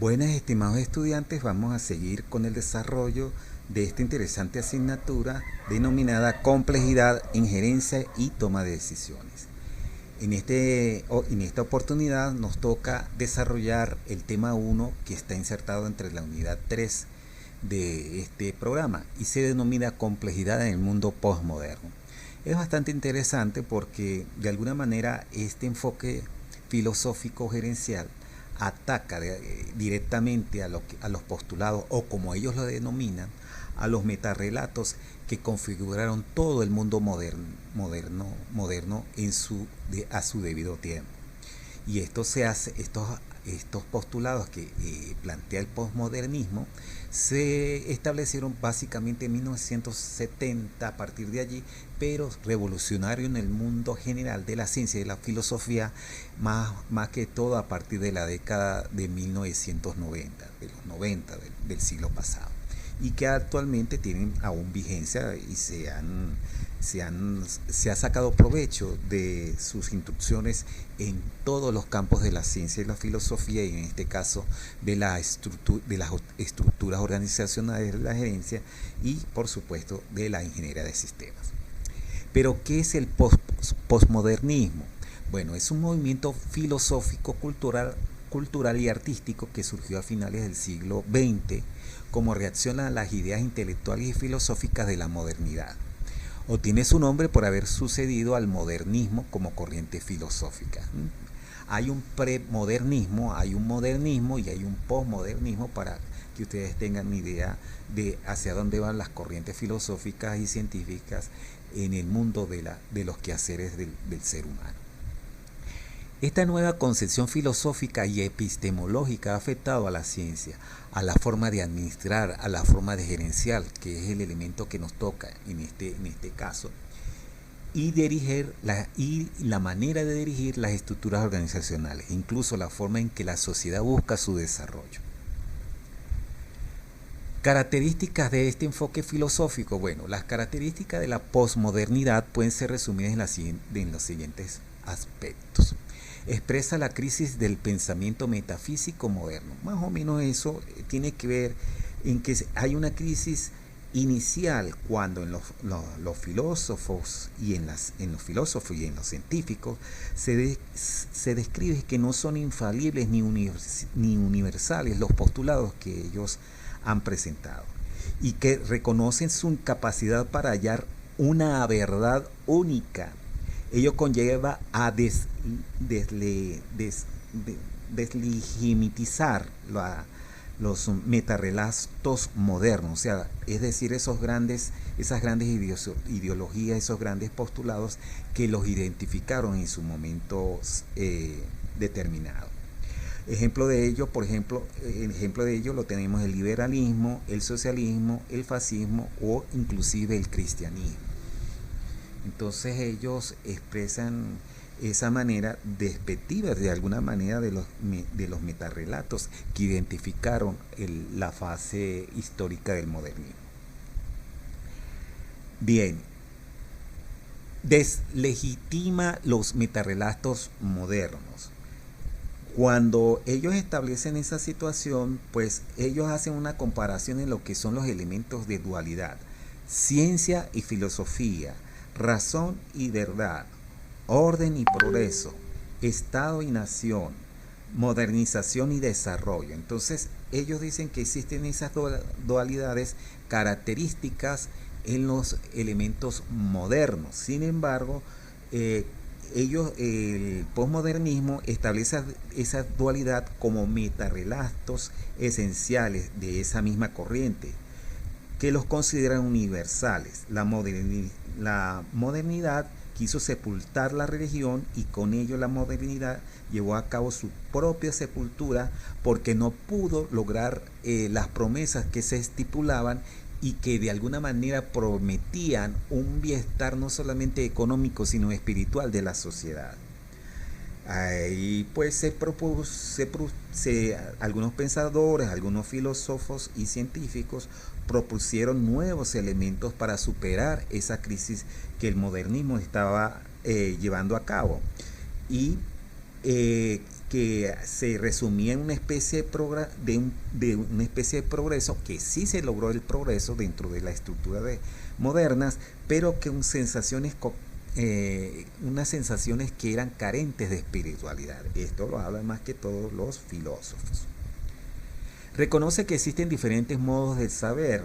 Buenas, estimados estudiantes, vamos a seguir con el desarrollo de esta interesante asignatura denominada Complejidad, Injerencia y Toma de Decisiones. En esta oportunidad nos toca desarrollar el tema 1 que está insertado entre la unidad 3 de este programa y se denomina Complejidad en el mundo postmoderno. Es bastante interesante porque de alguna manera este enfoque filosófico gerencial ataca directamente a los postulados, o como ellos lo denominan, a los metarrelatos que configuraron todo el mundo moderno a su debido tiempo. Y estos postulados que plantea el postmodernismo se establecieron básicamente en 1970 a partir de allí, pero revolucionario en el mundo general de la ciencia y de la filosofía, más que todo a partir de la década de 1990, de los 90 del siglo pasado, y que actualmente tienen aún vigencia y se ha sacado provecho de sus instrucciones en todos los campos de la ciencia y la filosofía, y en este caso de las estructuras organizacionales de la gerencia y por supuesto de la ingeniería de sistemas. Pero ¿qué es el postmodernismo? Bueno, es un movimiento filosófico, cultural y artístico que surgió a finales del siglo XX como reacción a las ideas intelectuales y filosóficas de la modernidad. Obtiene su nombre por haber sucedido al modernismo como corriente filosófica. Hay un premodernismo, hay un modernismo y hay un postmodernismo, para que ustedes tengan una idea de hacia dónde van las corrientes filosóficas y científicas en el mundo de los quehaceres del ser humano. Esta nueva concepción filosófica y epistemológica ha afectado a la ciencia, a la forma de administrar, a la forma de gerenciar, que es el elemento que nos toca en este caso, y la manera de dirigir las estructuras organizacionales, incluso la forma en que la sociedad busca su desarrollo. Características de este enfoque filosófico. Bueno, las características de la posmodernidad pueden ser resumidas en los siguientes aspectos. Expresa la crisis del pensamiento metafísico moderno. Más o menos eso tiene que ver en que hay una crisis inicial cuando en los filósofos y en los filósofos y en los científicos se describe que no son infalibles ni universales los postulados que ellos han presentado, y que reconocen su incapacidad para hallar una verdad única. Ello conlleva a deslegitimizar los metarrelatos modernos, o sea, es decir, esas grandes ideologías, esos grandes postulados que los identificaron en su momento determinado. Ejemplo de ello lo tenemos el liberalismo, el socialismo, el fascismo o inclusive el cristianismo. Entonces ellos expresan esa manera despectiva de alguna manera de los metarrelatos que identificaron la fase histórica del modernismo. Bien, deslegitima los metarrelatos modernos. Cuando ellos establecen esa situación, pues ellos hacen una comparación en lo que son los elementos de dualidad: ciencia y filosofía, razón y verdad, orden y progreso, Estado y nación, modernización y desarrollo. Entonces ellos dicen que existen esas dualidades características en los elementos modernos. Sin embargo, el posmodernismo establece esa dualidad como metarrelatos esenciales de esa misma corriente, que los consideran universales. La modernidad quiso sepultar la religión, y con ello la modernidad llevó a cabo su propia sepultura porque no pudo lograr las promesas que se estipulaban y que de alguna manera prometían un bienestar no solamente económico sino espiritual de la sociedad. Ahí pues algunos pensadores, algunos filósofos y científicos propusieron nuevos elementos para superar esa crisis que el modernismo estaba llevando a cabo, y que se resumía en una especie de una especie de progreso, que sí se logró el progreso dentro de la estructura modernas, pero que unas sensaciones que eran carentes de espiritualidad. Esto lo hablan más que todos los filósofos. Reconoce que existen diferentes modos de saber,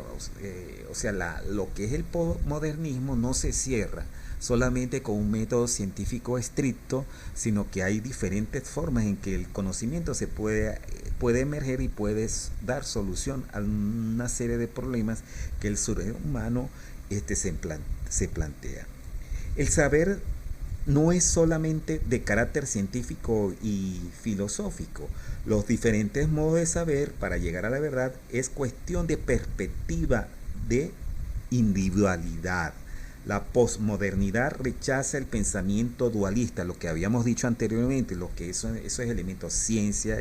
lo que es el modernismo no se cierra solamente con un método científico estricto, sino que hay diferentes formas en que el conocimiento puede emerger y puede dar solución a una serie de problemas que el ser humano se plantea. El saber no es solamente de carácter científico y filosófico. Los diferentes modos de saber para llegar a la verdad es cuestión de perspectiva, de individualidad. La posmodernidad rechaza el pensamiento dualista, lo que habíamos dicho anteriormente, lo que esos elementos ciencia,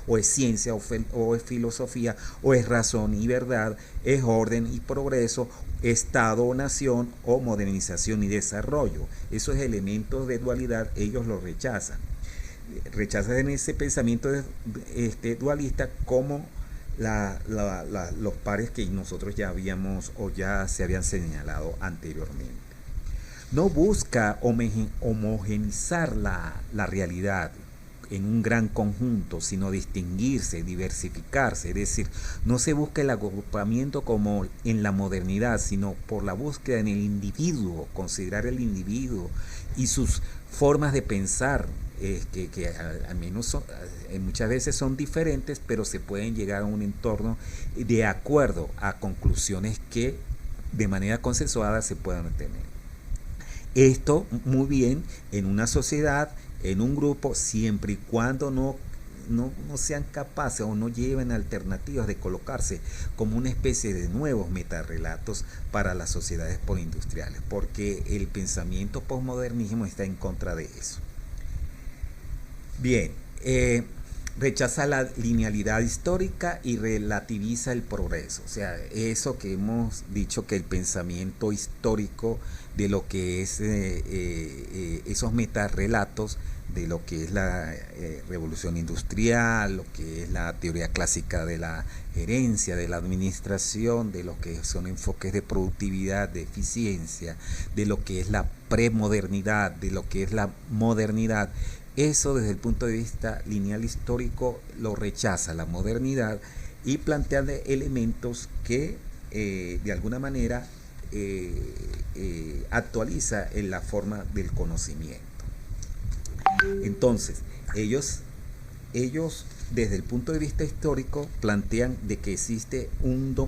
o es ciencia o es filosofía, o es razón y verdad, es orden y progreso, Estado o nación, o modernización y desarrollo. Esos elementos de dualidad ellos los rechazan. Rechazan ese pensamiento dualista como los pares que nosotros ya habíamos o ya se habían señalado anteriormente. No busca homogeneizar la realidad en un gran conjunto, sino distinguirse, diversificarse. Es decir, no se busca el agrupamiento como en la modernidad, sino por la búsqueda en el individuo, considerar el individuo y sus formas de pensar, que al menos muchas veces son diferentes, pero se pueden llegar a un entorno de acuerdo a conclusiones que de manera consensuada se puedan tener. Esto muy bien en una sociedad, en un grupo, siempre y cuando no sean capaces o no lleven alternativas de colocarse como una especie de nuevos metarrelatos para las sociedades postindustriales, porque el pensamiento posmodernismo está en contra de eso. Bien, rechaza la linealidad histórica y relativiza el progreso. O sea, eso que hemos dicho, que el pensamiento histórico de lo que es esos metarrelatos de lo que es la revolución industrial, lo que es la teoría clásica de la gerencia, de la administración, de lo que son enfoques de productividad, de eficiencia, de lo que es la premodernidad, de lo que es la modernidad. Eso desde el punto de vista lineal histórico lo rechaza la modernidad y plantea elementos que de alguna manera actualiza en la forma del conocimiento. Entonces, ellos desde el punto de vista histórico plantean de que existe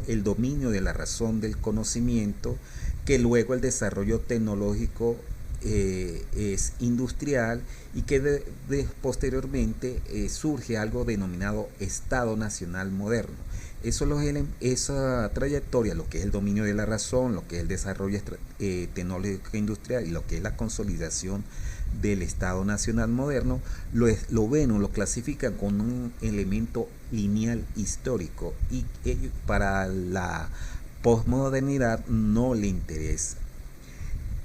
el dominio de la razón del conocimiento, que luego el desarrollo tecnológico es industrial y que posteriormente surge algo denominado Estado Nacional Moderno. Esa trayectoria, lo que es el dominio de la razón, lo que es el desarrollo tecnológico industrial y lo que es la consolidación del Estado Nacional Moderno, lo clasifican con un elemento lineal histórico y para la posmodernidad no le interesa.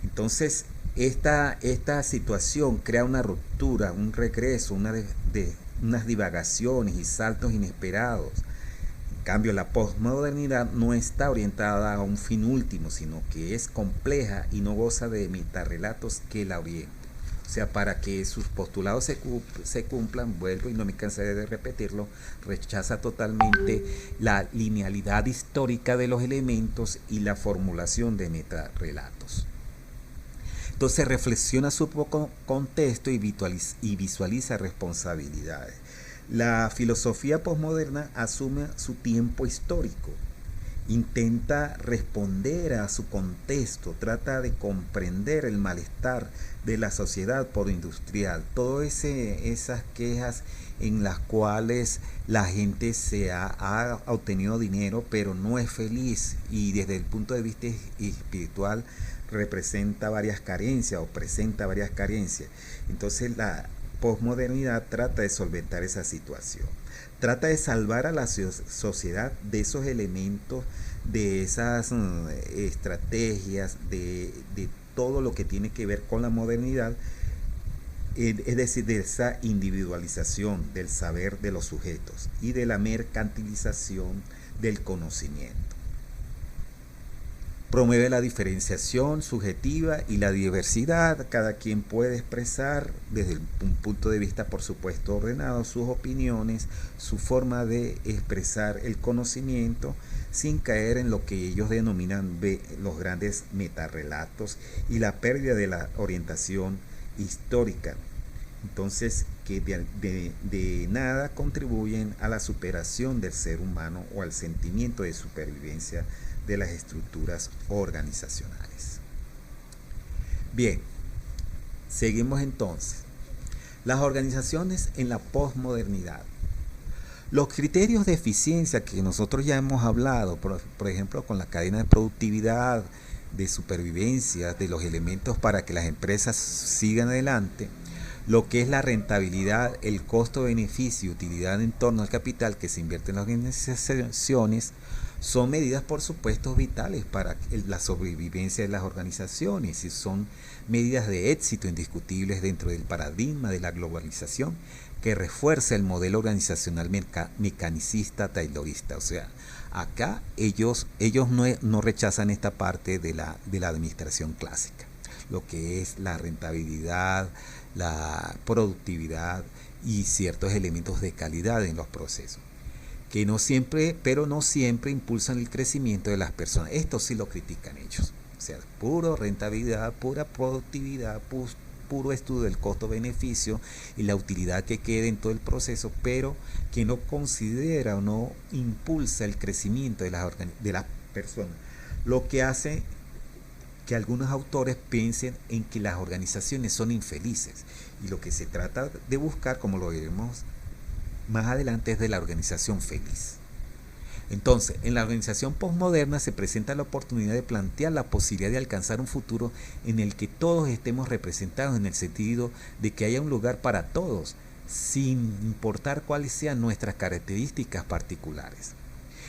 Entonces, esta situación crea una ruptura, un regreso, unas divagaciones y saltos inesperados. En cambio, la posmodernidad no está orientada a un fin último, sino que es compleja y no goza de metarrelatos que la orienten. O sea, para que sus postulados se cumplan, vuelvo y no me cansaré de repetirlo, rechaza totalmente la linealidad histórica de los elementos y la formulación de metarrelatos. Entonces reflexiona su contexto y visualiza responsabilidades. La filosofía posmoderna asume su tiempo histórico, intenta responder a su contexto, trata de comprender el malestar de la sociedad postindustrial, todas esas quejas en las cuales la gente ha obtenido dinero pero no es feliz, y desde el punto de vista espiritual representa varias carencias o presenta varias carencias. Entonces la posmodernidad trata de solventar esa situación, trata de salvar a la sociedad de esos elementos, de esas estrategias, de todo lo que tiene que ver con la modernidad, es decir, de esa individualización del saber de los sujetos y de la mercantilización del conocimiento. Promueve la diferenciación subjetiva y la diversidad. Cada quien puede expresar desde un punto de vista, por supuesto, ordenado, sus opiniones, su forma de expresar el conocimiento, sin caer en lo que ellos denominan los grandes metarrelatos y la pérdida de la orientación histórica. Entonces, que de nada contribuyen a la superación del ser humano o al sentimiento de supervivencia de las estructuras organizacionales. Bien, seguimos entonces. Las organizaciones en la posmodernidad. Los criterios de eficiencia que nosotros ya hemos hablado, por ejemplo, con la cadena de productividad, de supervivencia, de los elementos para que las empresas sigan adelante, lo que es la rentabilidad, el costo-beneficio, utilidad en torno al capital que se invierte en las organizaciones, son medidas, por supuesto, vitales para la sobrevivencia de las organizaciones y son medidas de éxito indiscutibles dentro del paradigma de la globalización que refuerza el modelo organizacional mecanicista taylorista. O sea, acá ellos no rechazan esta parte de la administración clásica, lo que es la rentabilidad, la productividad y ciertos elementos de calidad en los procesos, que no siempre impulsan el crecimiento de las personas. Esto sí lo critican ellos. O sea, puro rentabilidad, pura productividad, puro estudio del costo-beneficio y la utilidad que quede en todo el proceso, pero que no considera o no impulsa el crecimiento de las personas. Lo que hace que algunos autores piensen en que las organizaciones son infelices. Y lo que se trata de buscar, como lo veremos más adelante, es de la organización feliz. Entonces, en la organización postmoderna se presenta la oportunidad de plantear la posibilidad de alcanzar un futuro en el que todos estemos representados, en el sentido de que haya un lugar para todos, sin importar cuáles sean nuestras características particulares.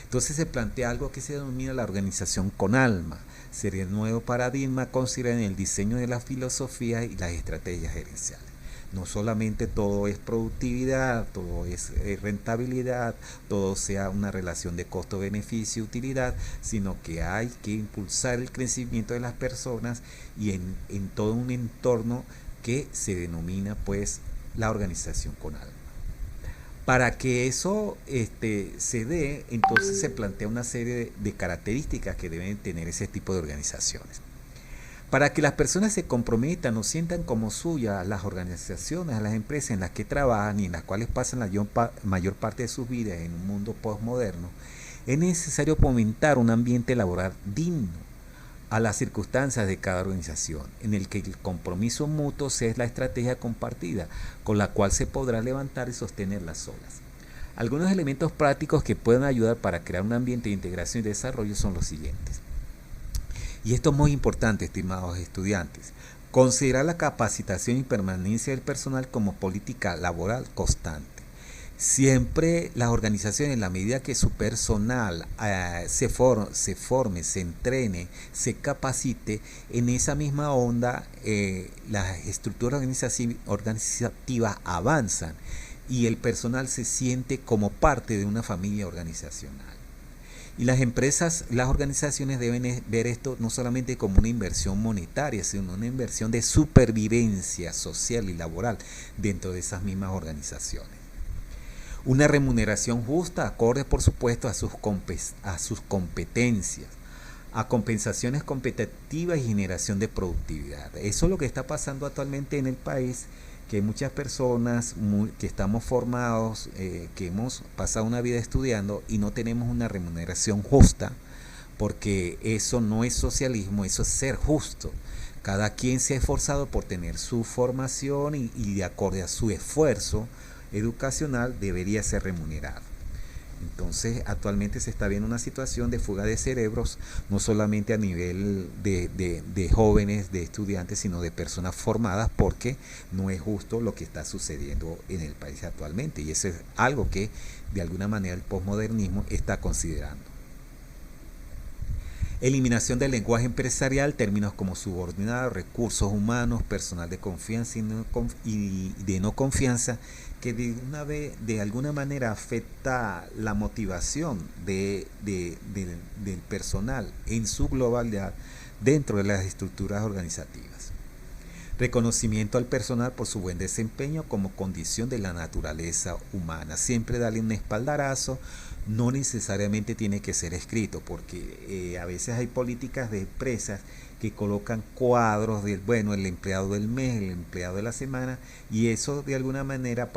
Entonces se plantea algo que se denomina la organización con alma. Sería el nuevo paradigma considerado en el diseño de la filosofía y las estrategias gerenciales. No solamente todo es productividad, todo es rentabilidad, todo sea una relación de costo-beneficio, utilidad, sino que hay que impulsar el crecimiento de las personas y en todo un entorno que se denomina pues la organización con alma. Para que eso se dé, entonces se plantea una serie de características que deben tener ese tipo de organizaciones. Para que las personas se comprometan o sientan como suyas las organizaciones, las empresas en las que trabajan y en las cuales pasan la mayor parte de sus vidas en un mundo postmoderno, es necesario fomentar un ambiente laboral digno a las circunstancias de cada organización, en el que el compromiso mutuo sea la estrategia compartida, con la cual se podrá levantar y sostener las olas. Algunos elementos prácticos que pueden ayudar para crear un ambiente de integración y desarrollo son los siguientes. Y esto es muy importante, estimados estudiantes. Considerar la capacitación y permanencia del personal como política laboral constante. Siempre las organizaciones, en la medida que su personal se forme, se entrene, se capacite, en esa misma onda las estructuras organizativas avanzan y el personal se siente como parte de una familia organizacional. Y las empresas, las organizaciones deben ver esto no solamente como una inversión monetaria, sino una inversión de supervivencia social y laboral dentro de esas mismas organizaciones. Una remuneración justa, acorde por supuesto a sus competencias, a compensaciones competitivas y generación de productividad. Eso es lo que está pasando actualmente en el país, que hay muchas personas que estamos formados, que hemos pasado una vida estudiando y no tenemos una remuneración justa, porque eso no es socialismo, eso es ser justo. Cada quien se ha esforzado por tener su formación y de acuerdo a su esfuerzo educacional debería ser remunerado. Entonces actualmente se está viendo una situación de fuga de cerebros, no solamente a nivel de jóvenes, de estudiantes, sino de personas formadas, porque no es justo lo que está sucediendo en el país actualmente, y eso es algo que de alguna manera el posmodernismo está considerando. Eliminación del lenguaje empresarial, términos como subordinado, recursos humanos, personal de confianza y de no confianza, que de alguna manera afecta la motivación del personal en su globalidad dentro de las estructuras organizativas. Reconocimiento al personal por su buen desempeño como condición de la naturaleza humana. Siempre darle un espaldarazo, no necesariamente tiene que ser escrito, porque a veces hay políticas de empresas que colocan cuadros del, bueno, el empleado del mes, el empleado de la semana, y eso de alguna manera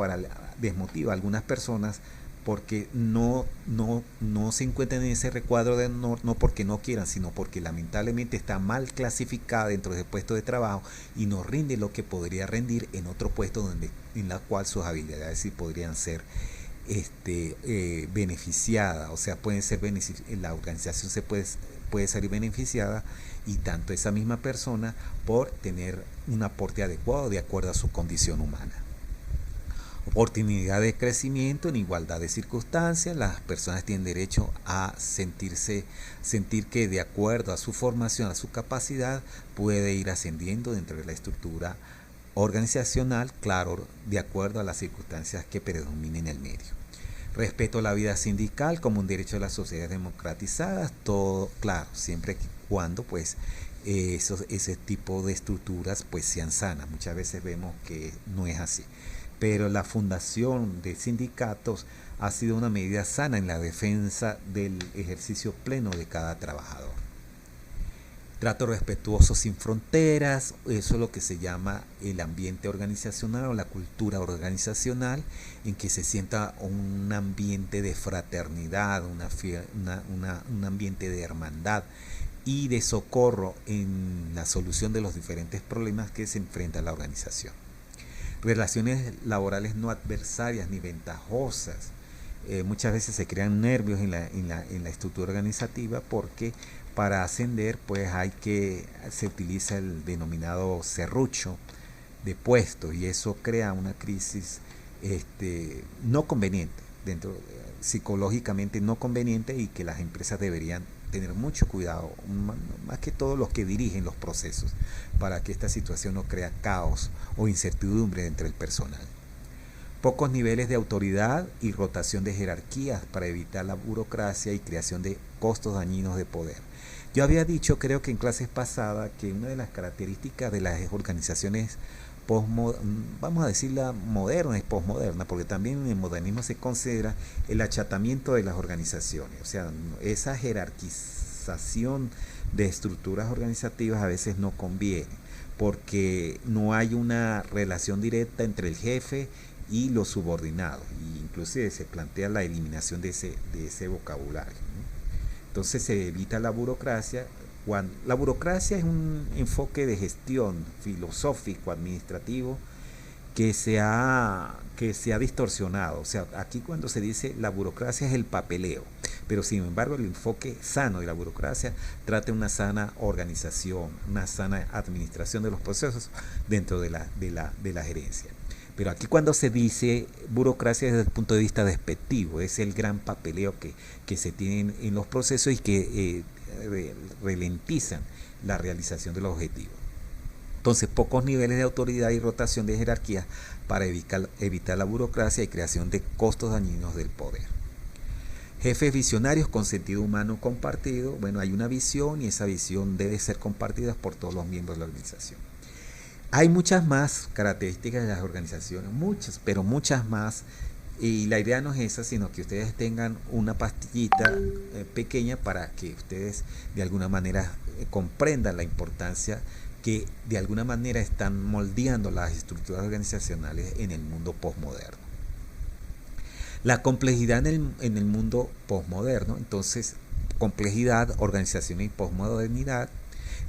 desmotiva a algunas personas porque no se encuentran en ese recuadro de no porque no quieran, sino porque lamentablemente está mal clasificada dentro del puesto de trabajo y no rinde lo que podría rendir en otro puesto en la cual sus habilidades sí podrían ser beneficiadas, o sea, la organización puede salir beneficiada y tanto esa misma persona por tener un aporte adecuado de acuerdo a su condición humana. Oportunidad de crecimiento en igualdad de circunstancias. Las personas tienen derecho a sentir que de acuerdo a su formación, a su capacidad, puede ir ascendiendo dentro de la estructura organizacional, claro, de acuerdo a las circunstancias que predominen en el medio. Respeto a la vida sindical como un derecho de las sociedades democratizadas, todo claro, siempre y cuando pues ese tipo de estructuras pues sean sanas. Muchas veces vemos que no es así. Pero la fundación de sindicatos ha sido una medida sana en la defensa del ejercicio pleno de cada trabajador. Trato respetuoso sin fronteras, eso es lo que se llama el ambiente organizacional o la cultura organizacional, en que se sienta un ambiente de fraternidad, un ambiente de hermandad y de socorro en la solución de los diferentes problemas que se enfrenta la organización. Relaciones laborales no adversarias ni ventajosas. Muchas veces se crean nervios en la estructura organizativa porque para ascender pues se utiliza el denominado serrucho de puestos y eso crea una crisis no conveniente, psicológicamente no conveniente, y que las empresas deberían tener mucho cuidado, más que todo los que dirigen los procesos, para que esta situación no crea caos o incertidumbre entre el personal. Pocos niveles de autoridad y rotación de jerarquías para evitar la burocracia y creación de costos dañinos de poder. Yo había dicho, creo que en clases pasadas, que una de las características de las organizaciones vamos a decirla moderna y posmoderna, porque también en el modernismo se considera el achatamiento de las organizaciones, o sea, esa jerarquización de estructuras organizativas a veces no conviene, porque no hay una relación directa entre el jefe y los subordinados, e inclusive se plantea la eliminación de ese vocabulario, ¿no? Entonces se evita la burocracia. La burocracia es un enfoque de gestión filosófico, administrativo, que se ha distorsionado. O sea, aquí cuando se dice la burocracia es el papeleo, pero sin embargo el enfoque sano de la burocracia trata una sana organización, una sana administración de los procesos dentro de la gerencia. Pero aquí cuando se dice burocracia desde el punto de vista despectivo, es el gran papeleo que se tiene en los procesos y que ralentizan la realización de los objetivos. Entonces, pocos niveles de autoridad y rotación de jerarquía para evitar la burocracia y creación de costos dañinos del poder. Jefes visionarios con sentido humano compartido. Bueno, hay una visión y esa visión debe ser compartida por todos los miembros de la organización. Hay muchas más características de las organizaciones, pero muchas más, y la idea no es esa, sino que ustedes tengan una pastillita pequeña para que ustedes de alguna manera comprendan la importancia que de alguna manera están moldeando las estructuras organizacionales en el mundo posmoderno. La complejidad en el mundo posmoderno, entonces complejidad, organización y posmodernidad.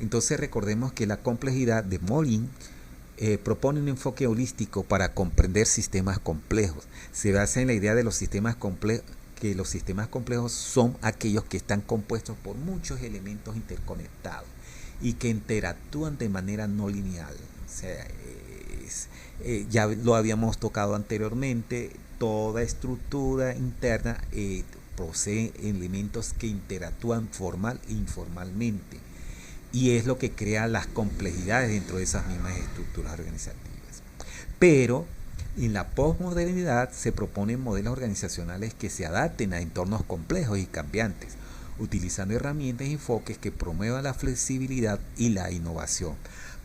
Entonces recordemos que la complejidad de Mollin propone un enfoque holístico para comprender sistemas complejos. Se basa en la idea de los sistemas complejos, que los sistemas complejos son aquellos que están compuestos por muchos elementos interconectados y que interactúan de manera no lineal. O sea, ya lo habíamos tocado anteriormente, toda estructura interna posee elementos que interactúan formal e informalmente, y es lo que crea las complejidades dentro de esas mismas estructuras organizativas. Pero en la posmodernidad se proponen modelos organizacionales que se adapten a entornos complejos y cambiantes, utilizando herramientas y enfoques que promuevan la flexibilidad y la innovación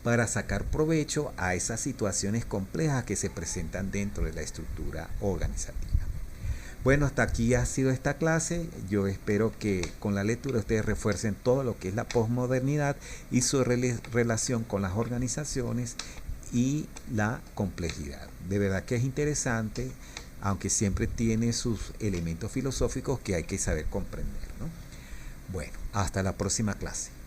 para sacar provecho a esas situaciones complejas que se presentan dentro de la estructura organizativa. Bueno, hasta aquí ha sido esta clase. Yo espero que con la lectura ustedes refuercen todo lo que es la posmodernidad y su relación con las organizaciones y la complejidad. De verdad que es interesante, aunque siempre tiene sus elementos filosóficos que hay que saber comprender, ¿no? Bueno, hasta la próxima clase.